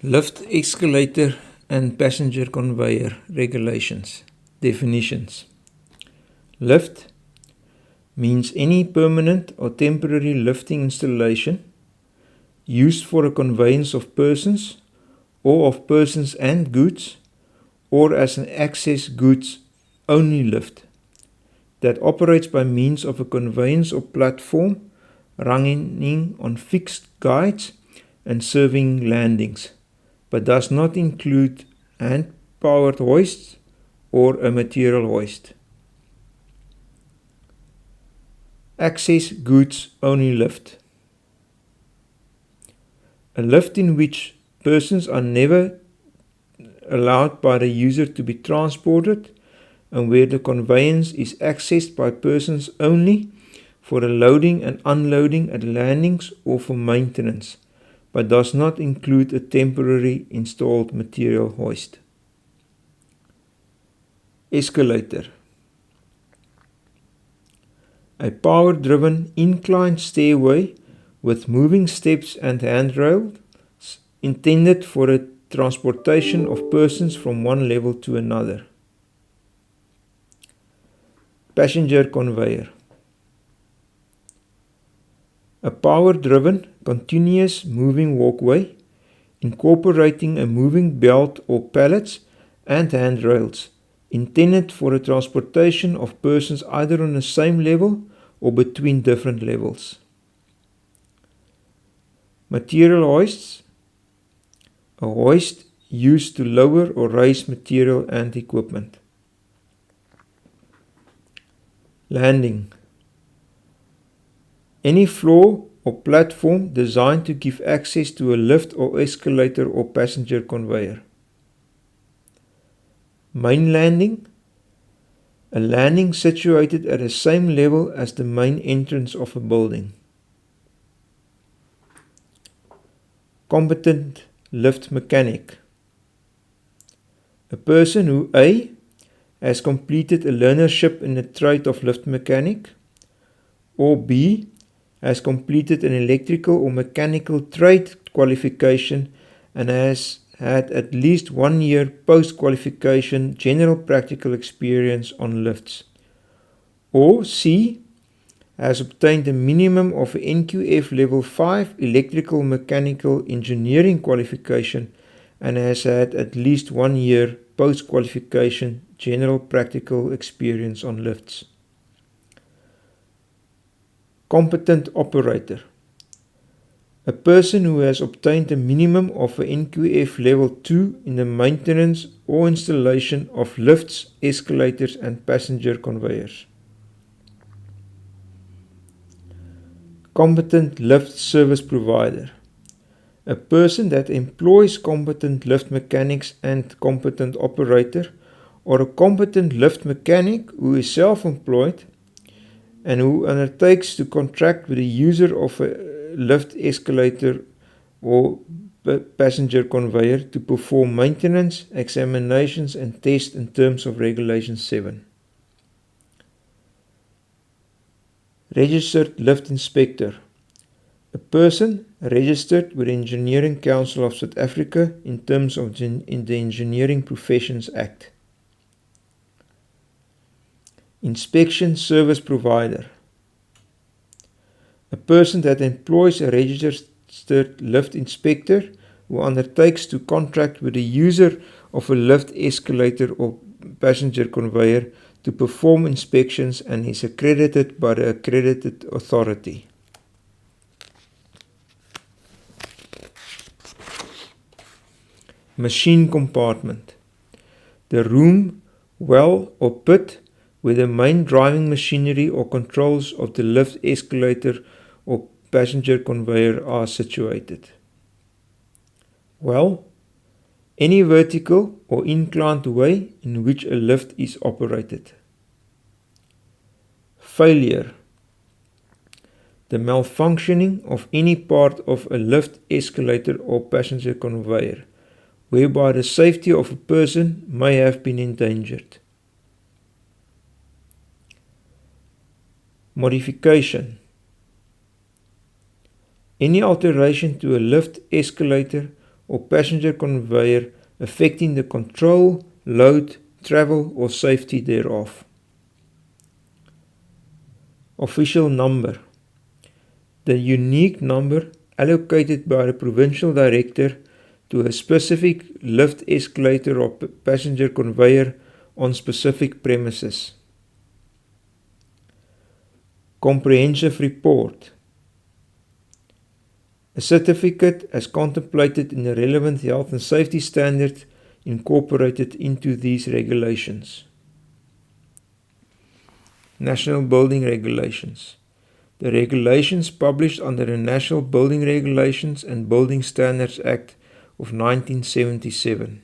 Lift, escalator and passenger conveyor regulations. Definitions. Lift means any permanent or temporary lifting installation used for a conveyance of persons or of persons and goods, or as an access goods only lift that operates by means of a conveyance or platform running on fixed guides and serving landings, but does not include hand-powered hoists or a material hoist. Access goods only lift. A lift in which persons are never allowed by the user to be transported and where the conveyance is accessed by persons only for the loading and unloading at landings or for maintenance, but does not include a temporary installed material hoist. Escalator. A power-driven inclined stairway with moving steps and handrails intended for the transportation of persons from one level to another. Passenger conveyor. A power-driven, continuous moving walkway incorporating a moving belt or pallets and handrails intended for the transportation of persons either on the same level or between different levels. Material hoists. A hoist used to lower or raise material and equipment. Landing. Any floor or platform designed to give access to a lift or escalator or passenger conveyor. Main landing. A landing situated at the same level as the main entrance of a building. Competent lift mechanic. A person who A. has completed a learnership in the trade of lift mechanic, or B. has completed an electrical or mechanical trade qualification and has had at least 1 year post-qualification general practical experience on lifts, or C. has obtained a minimum of a NQF level 5 electrical mechanical engineering qualification and has had at least 1 year post-qualification general practical experience on lifts. Competent operator. A person who has obtained a minimum of a NQF level 2 in the maintenance or installation of lifts, escalators and passenger conveyors. Competent lift service provider. A person that employs competent lift mechanics and competent operator, or a competent lift mechanic who is self-employed and who undertakes to contract with the user of a lift, escalator or passenger conveyor to perform maintenance, examinations and tests in terms of Regulation 7. Registered lift inspector. A person registered with the Engineering Council of South Africa in terms of in the Engineering Professions Act. Inspection service provider. A person that employs a registered lift inspector who undertakes to contract with the user of a lift, escalator or passenger conveyor to perform inspections and is accredited by the accredited authority. Machine compartment. The room, well or pit where the main driving machinery or controls of the lift, escalator or passenger conveyor are situated. Well, any vertical or inclined way in which a lift is operated. Failure. The malfunctioning of any part of a lift, escalator or passenger conveyor, whereby the safety of a person may have been endangered. Modification. Any alteration to a lift, escalator or passenger conveyor affecting the control, load, travel or safety thereof. Official number. The unique number allocated by the provincial director to a specific lift escalator or passenger conveyor on specific premises. Comprehensive report. A certificate as contemplated in the relevant health and safety standard incorporated into these regulations. National Building Regulations. The regulations published under the National Building Regulations and Building Standards Act of 1977.